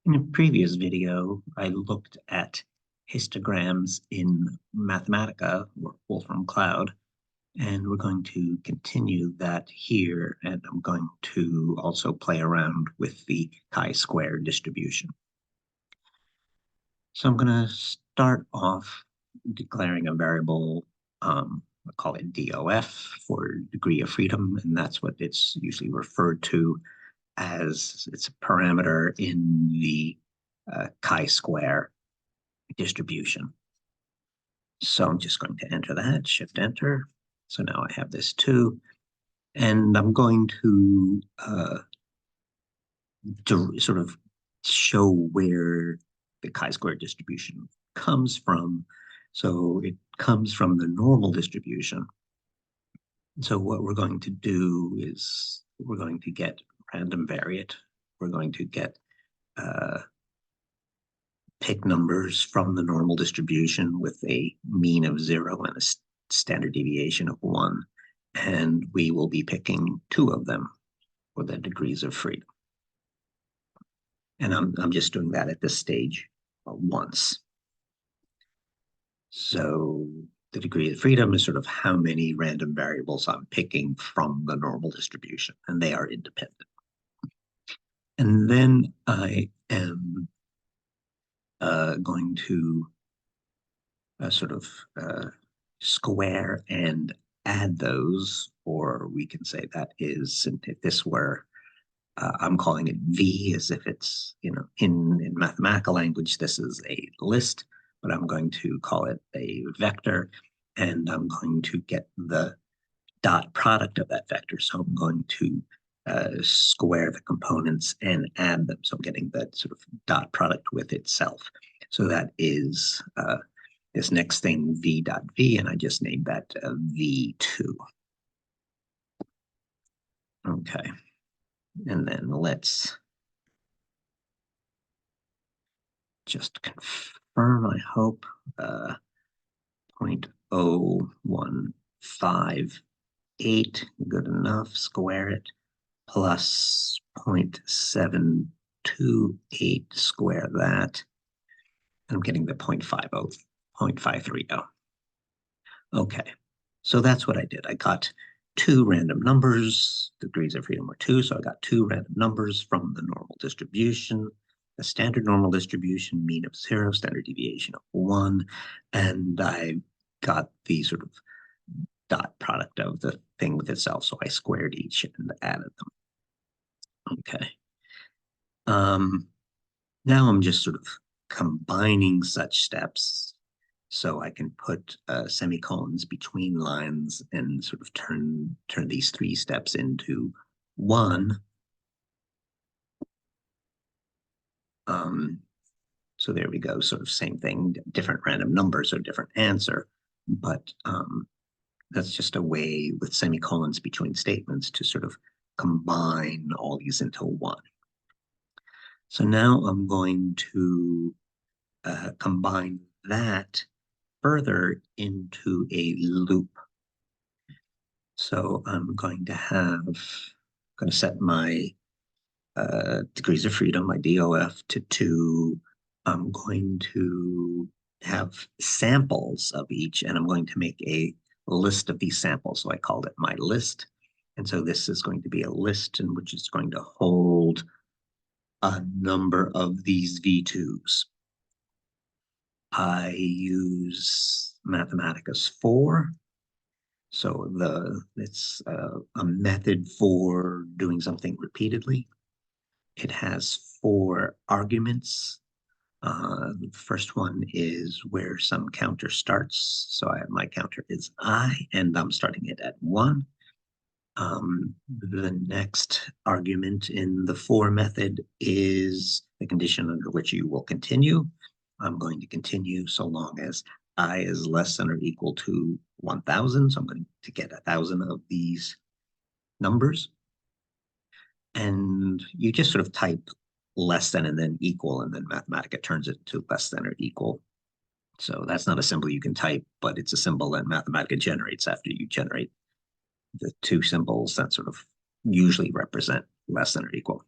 In a previous video, I looked at histograms in Mathematica, or Wolfram Cloud, and we're going to continue that here, and I'm going to also play around with the chi-square distribution. So I'm going to start off declaring a variable, I'll call it DOF for degree of freedom, and that's what it's usually referred to as it's a parameter in the chi-square distribution. So I'm just going to enter that, shift enter. So now I have this too. And I'm going to sort of show where the chi-square distribution comes from. So it comes from the normal distribution. So what we're going to do is we're going to get RandomVariate. We're going to get pick numbers from the normal distribution with a mean of 0 and a standard deviation of 1. And we will be picking 2 of them for the degrees of freedom. And I'm just doing that at this stage once. So the degree of freedom is sort of how many random variables I'm picking from the normal distribution, and they are independent. And then I am going to sort of square and add those, or we can say that is, if this were, I'm calling it V as if it's, in mathematical language, this is a list, but I'm going to call it a vector, and I'm going to get the dot product of that vector. So I'm going to square the components and add them. So I'm getting that sort of dot product with itself. So that is this next thing, v dot v, and I just named that v2. Okay, and then let's just confirm, I hope, 0.0158, good enough, square it, plus 0.728, square that. I'm getting the 0.530. Okay, so that's what I did. I got 2 random numbers, degrees of freedom were 2, so I got 2 random numbers from the normal distribution, the standard normal distribution, mean of 0, standard deviation of 1, and I got the sort of dot product of the thing with itself, so I squared each and added them. Okay. Now I'm just sort of combining such steps so I can put semicolons between lines and sort of turn these 3 steps into one. So there we go, sort of same thing, different random numbers or different answer, but that's just a way with semicolons between statements to sort of combine all these into one. So now I'm going to combine that further into a loop. So I'm going to set my degrees of freedom, my DOF, to 2. I'm going to have samples of each, and I'm going to make a list of these samples. So I called it my list. And so this is going to be a list in which it's going to hold a number of these V2s. I use Mathematica's for. So it's a method for doing something repeatedly. It has 4 arguments. The first one is where some counter starts. So my counter is I, and I'm starting it at 1. The next argument in the for method is the condition under which you will continue. I'm going to continue so long as I is less than or equal to 1,000. So I'm going to get 1,000 of these numbers. And you just sort of type less than and then equal, and then Mathematica turns it to less than or equal. So that's not a symbol you can type, but it's a symbol that Mathematica generates after you generate the 2 symbols that sort of usually represent less than or equal.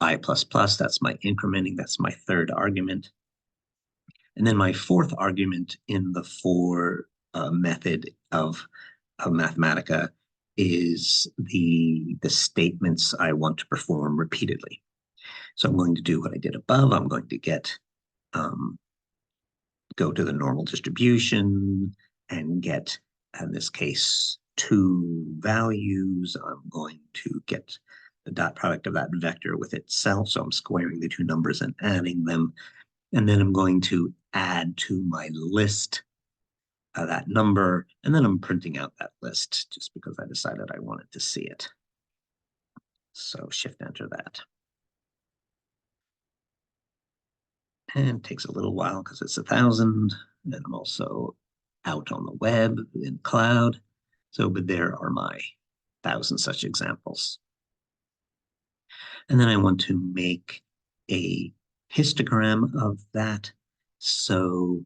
I++, that's my incrementing, that's my third argument. And then my fourth argument in the for method of Mathematica is the statements I want to perform repeatedly. So I'm going to do what I did above. I'm going to go to the normal distribution and get, in this case, two values. I'm going to get the dot product of that vector with itself. So I'm squaring the two numbers and adding them. And then I'm going to add to my list that number, and then I'm printing out that list just because I decided I wanted to see it. So shift enter that. And it takes a little while because it's 1,000, and I'm also out on the web in cloud. So, but there are my 1,000 such examples. And then I want to make a histogram of that. So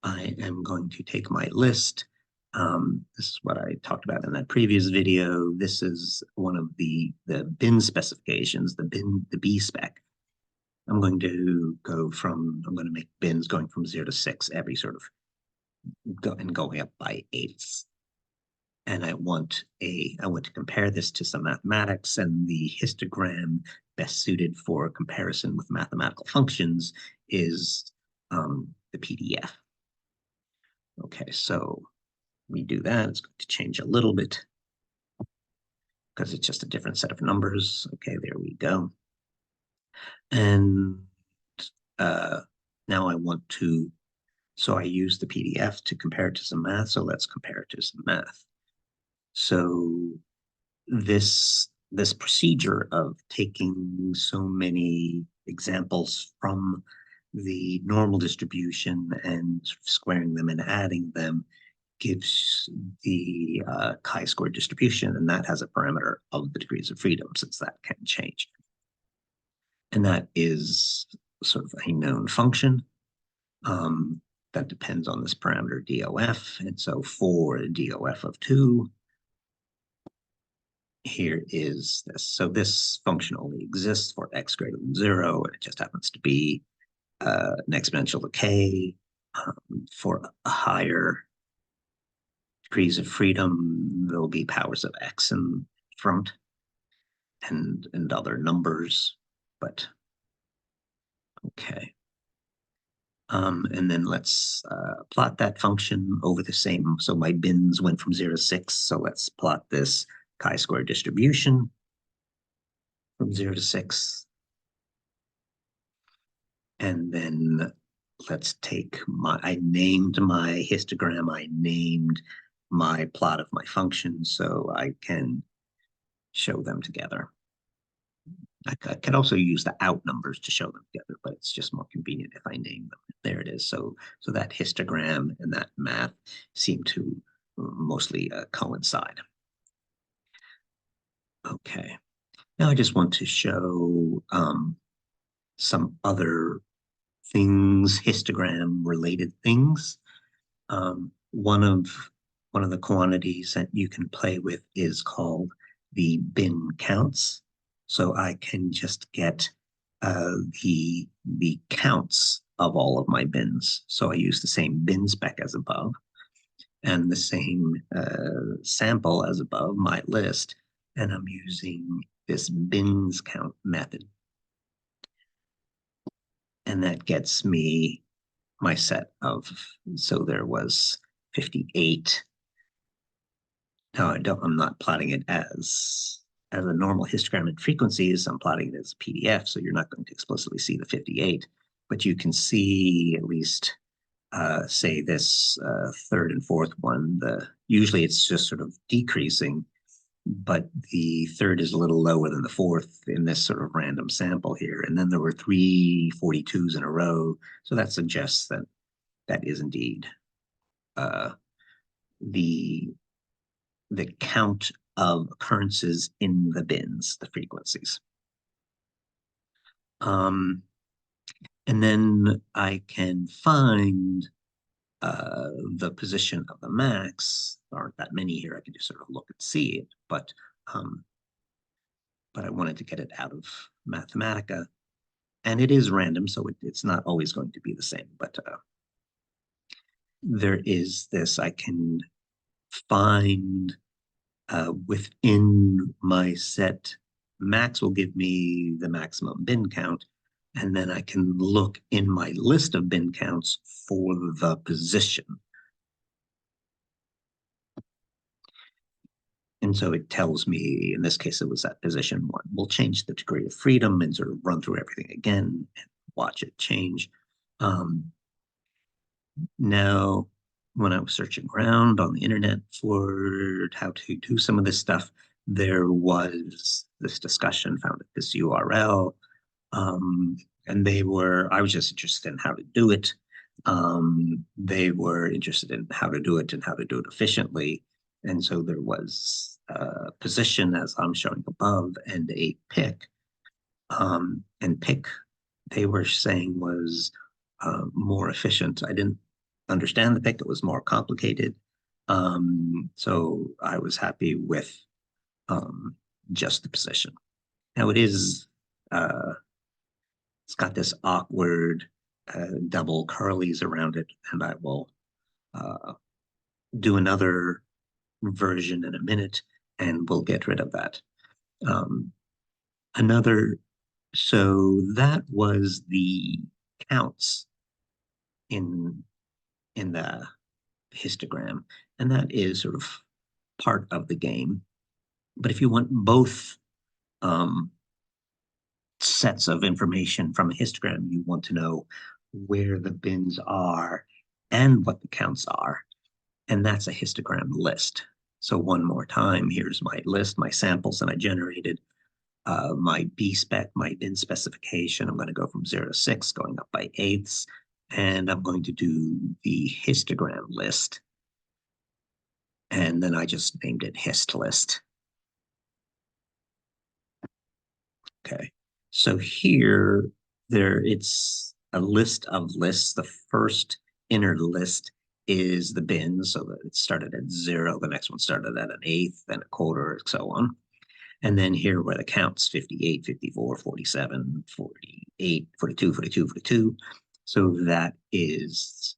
I am going to take my list. This is what I talked about in that previous video. This is one of the bin specifications, the B spec. I'm going to make bins going from 0 to 6 every sort of going up by eighths. And I want to compare this to some mathematics, and the histogram best suited for comparison with mathematical functions is the PDF. Okay, so we do that. It's going to change a little bit because it's just a different set of numbers. Okay, there we go. And now I want to, so I use the PDF to compare it to some math. So let's compare it to some math. So this procedure of taking so many examples from the normal distribution and squaring them and adding them gives the chi-square distribution, and that has a parameter of the degrees of freedom, since that can change. And that is sort of a known function that depends on this parameter DOF. And so for DOF of 2, here is this. So this function only exists for x greater than 0, and it just happens to be an exponential decay for a higher degrees of freedom. There'll be powers of x in front and other numbers, but okay. And then let's plot that function over the same. So my bins went from 0 to 6. So let's plot this chi-square distribution from 0 to 6. And then let's take I named my histogram. I named my plot of my function so I can show them together. I could also use the out numbers to show them together, but it's just more convenient if I name them. There it is. So that histogram and that math seem to mostly coincide. Okay. Now I just want to show some other things, histogram-related things. One of the quantities that you can play with is called the bin counts. So I can just get the counts of all of my bins. So I use the same bin spec as above and the same sample as above, my list, and I'm using this bins count method. And that gets me my set of, so there was 58. Now I'm not plotting it as a normal histogram in frequencies. I'm plotting it as PDF, so you're not going to explicitly see the 58, but you can see at least, say this third and fourth one. Usually it's just sort of decreasing, but the third is a little lower than the fourth in this sort of random sample here. And then there were 3 42s in a row, so that suggests that that is indeed the count of occurrences in the bins, the frequencies. And then I can find the position of the max. There aren't that many here. I can just sort of look and see it, but I wanted to get it out of Mathematica, and it is random, so it's not always going to be the same, but there is this, I can find within my set, max will give me the maximum bin count, and then I can look in my list of bin counts for the position. And so it tells me, in this case, it was at position 1. We'll change the degree of freedom and sort of run through everything again and watch it change. Now, when I was searching around on the internet for how to do some of this stuff, there was this discussion found at this URL. And I was just interested in how to do it. They were interested in how to do it and how to do it efficiently. And so there was a position, as I'm showing above, and a pick. And pick, they were saying, was more efficient. I didn't understand the pick. It was more complicated. So I was happy with just the position. Now it is, it's got this awkward double curlies around it, and I will do another version in a minute, and we'll get rid of that. So that was the counts in the histogram, and that is sort of part of the game. But if you want both sets of information from a histogram, you want to know where the bins are and what the counts are, and that's a histogram list. So one more time, here's my list, my samples that I generated, my B spec, my bin specification. I'm going to go from 0 to 6, going up by eighths, and I'm going to do the histogram list. And then I just named it hist list. Okay, so here, it's a list of lists. The first inner list is the bins, so that it started at 0, the next one started at an eighth, then a quarter, and so on. And then here were the counts: 58, 54, 47, 48, 42, 42, 42. So that is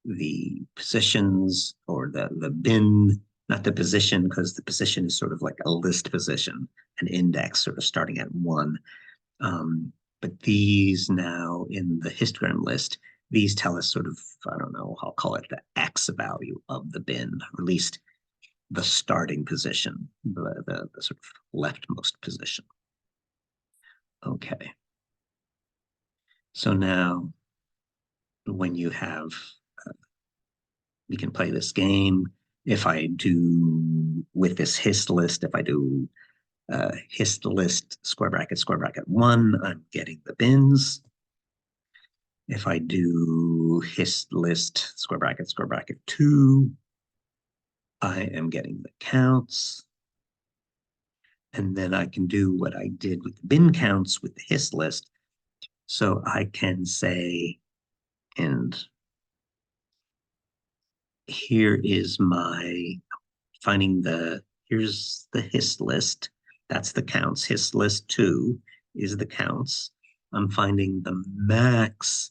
the positions, or the bin, not the position, because the position is sort of like a list position, an index sort of starting at 1. But these now in the histogram list, these tell us sort of, I don't know, I'll call it the X value of the bin, or at least the starting position, the sort of leftmost position. Okay. So now when you have, we can play this game. If I do, with this hist list, if I do hist list square bracket 1, I'm getting the bins. If I do hist list square bracket 2, I am getting the counts. And then I can do what I did with the bin counts with the hist list. So I can say, and here is my finding here's the hist list. That's the counts. Hist list 2 is the counts. I'm finding the max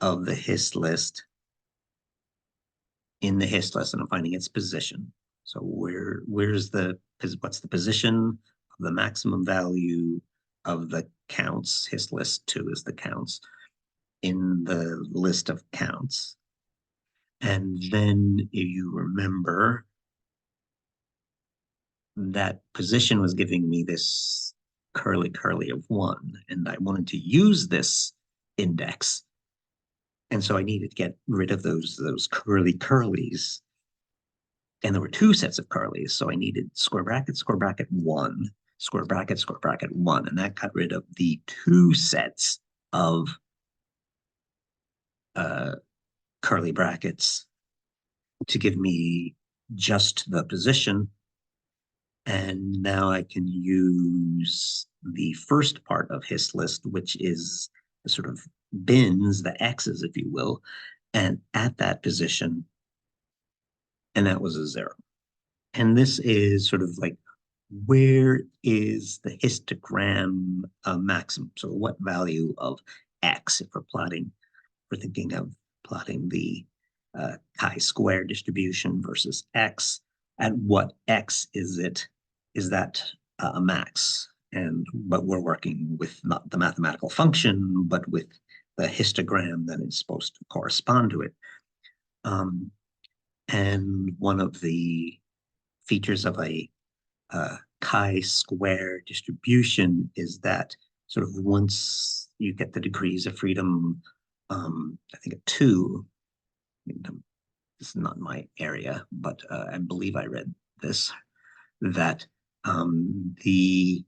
of the hist list in the hist list, and I'm finding its position. So what's the position of the maximum value of the counts? Hist list 2 is the counts in the list of counts. And then if you remember, that position was giving me this curly of 1, and I wanted to use this index. And so I needed to get rid of those curlies. And there were 2 sets of curlies, so I needed square bracket 1, square bracket 1, and that got rid of the 2 sets of curly brackets to give me just the position. And now I can use the first part of hist list, which is the sort of bins, the X's, if you will, and at that position, and that was a 0. And this is sort of like where is the histogram maximum? So what value of x, if we're thinking of plotting the chi-square distribution versus x, at what x is that a max? But we're working with not the mathematical function, but with the histogram that is supposed to correspond to it. And one of the features of a chi-square distribution is that sort of once you get the degrees of freedom, I think at 2, this is not my area, but I believe I read this, that the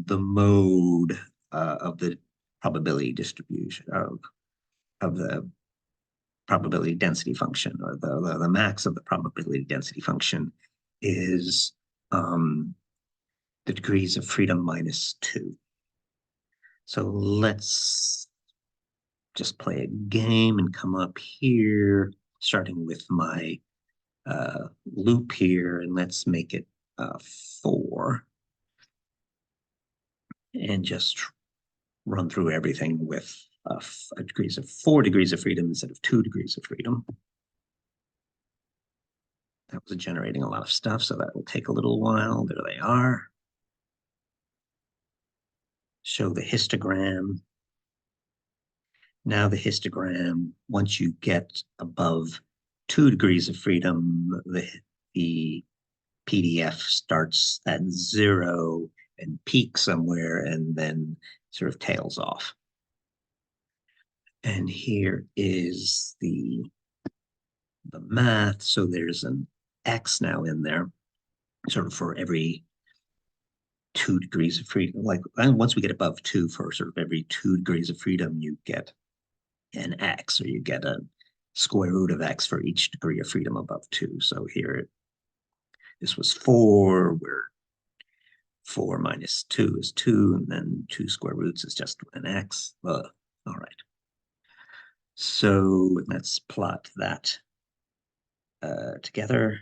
mode of the probability distribution of the probability density function, or the max of the probability density function, is the degrees of freedom minus 2. So let's just play a game and come up here, starting with my loop here, and let's make it 4. And just run through everything with degrees of 4 degrees of freedom instead of 2 degrees of freedom. That was generating a lot of stuff, so that will take a little while. There they are. Show the histogram. Now the histogram, once you get above 2 degrees of freedom, the PDF starts at 0 and peaks somewhere and then sort of tails off. And here is the math. So there's an X now in there, sort of for every 2 degrees of freedom. Like once we get above 2, for sort of every 2 degrees of freedom, you get an X, or you get a square root of X for each degree of freedom above 2. So here, this was 4, where 4 minus 2 is 2, and then 2 square roots is just an X. All right. So let's plot that together.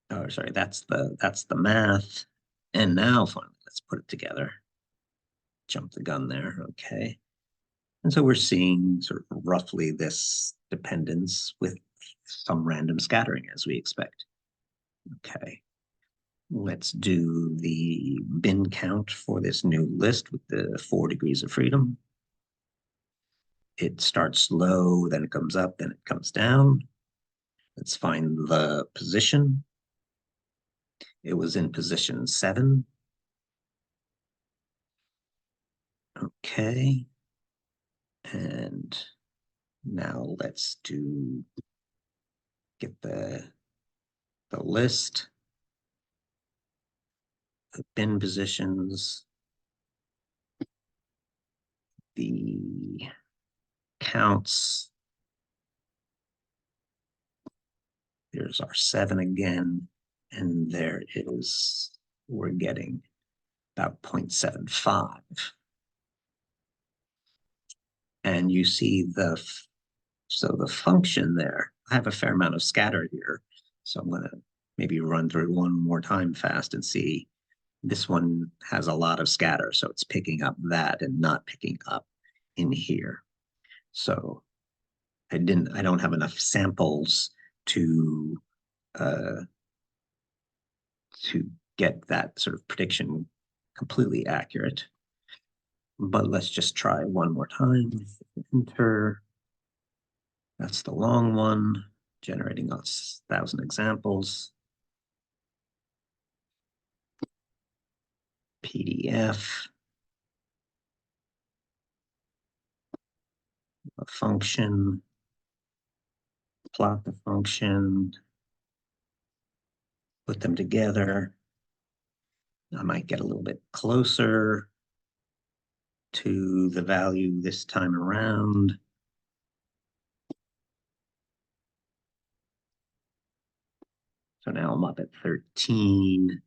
Oh, sorry, that's the math. And now finally, let's put it together. Jump the gun there, okay. And so we're seeing sort of roughly this dependence with some random scattering, as we expect. Okay, let's do the bin count for this new list with the 4 degrees of freedom. It starts low, then it comes up, then it comes down. Let's find the position. It was in position 7. Okay. And now let's get the list, the bin positions, the counts. There's our 7 again, and there is, we're getting about 0.75. And you see the function there. I have a fair amount of scatter here, so I'm going to maybe run through one more time fast and see. This one has a lot of scatter, so it's picking up that and not picking up in here. So I don't have enough samples to get that sort of prediction completely accurate. But let's just try one more time. Enter. That's the long one, generating 1,000 examples. PDF. A function. Plot the function. Put them together. I might get a little bit closer to the value this time around. So now I'm up at 13.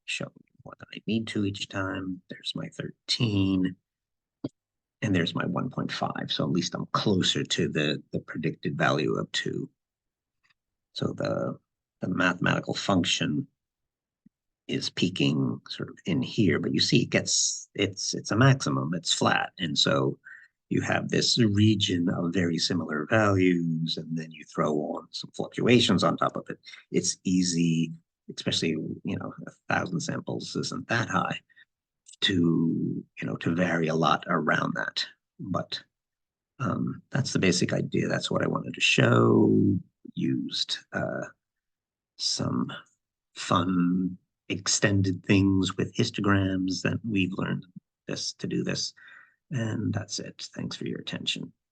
Show more than I need to each time. There's my 13. And there's my 1.5. So at least I'm closer to the predicted value of 2. So the mathematical function is peaking sort of in here, but you see it's a maximum, it's flat. And so you have this region of very similar values, and then you throw on some fluctuations on top of it. It's easy, especially, 1,000 samples isn't that high, to vary a lot around that. But that's the basic idea. That's what I wanted to show. Used some fun extended things with histograms that we've learned to do this. And that's it. Thanks for your attention.